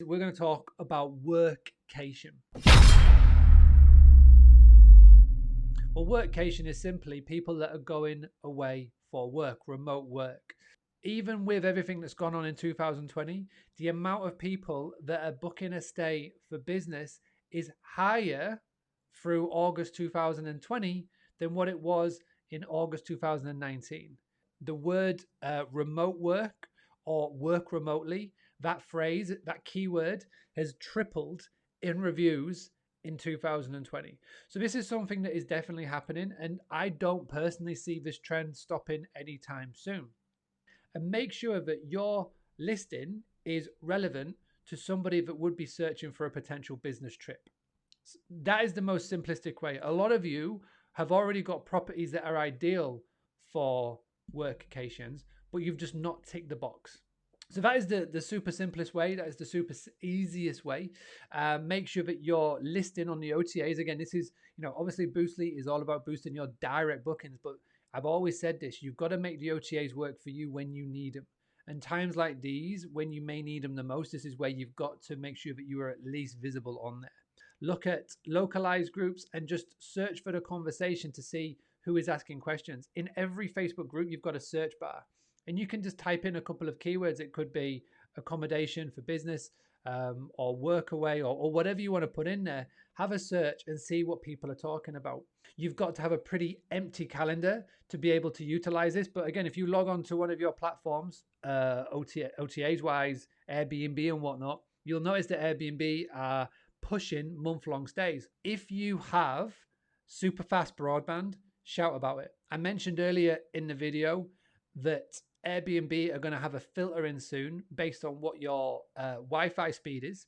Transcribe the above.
We're going to talk about workcation. Well, workcation is simply people that are going away for work, remote work. Even with everything that's gone on in 2020, the amount of people that are booking a stay for business is higher through August 2020 than what it was in August 2019. The word remote work or work remotely, that phrase, that keyword has tripled in reviews in 2020. So this is something that is definitely happening, and I don't personally see this trend stopping anytime soon. And make sure that your listing is relevant to somebody that would be searching for a potential business trip. That is the most simplistic way. A lot of you have already got properties that are ideal for workcations, but you've just not ticked the box. So that is the super simplest way. That is the super easiest way. Make sure that you're listing on the OTAs. Again, this is, obviously Boostly is all about boosting your direct bookings, but I've always said this, you've got to make the OTAs work for you when you need them. And times like these, when you may need them the most, this is where you've got to make sure that you are at least visible on there. Look at localized groups and just search for the conversation to see who is asking questions. In every Facebook group, you've got a search bar and you can just type in a couple of keywords. It could be accommodation for business, or work away, or whatever you want to put in there. Have a search and see what people are talking about. You've got to have a pretty empty calendar to be able to utilize this. But again, if you log on to one of your platforms, OTAs wise, Airbnb and whatnot, you'll notice that Airbnb are pushing month-long stays. If you have super fast broadband, shout about it. I mentioned earlier in the video that Airbnb are going to have a filter in soon based on what your Wi-Fi speed is.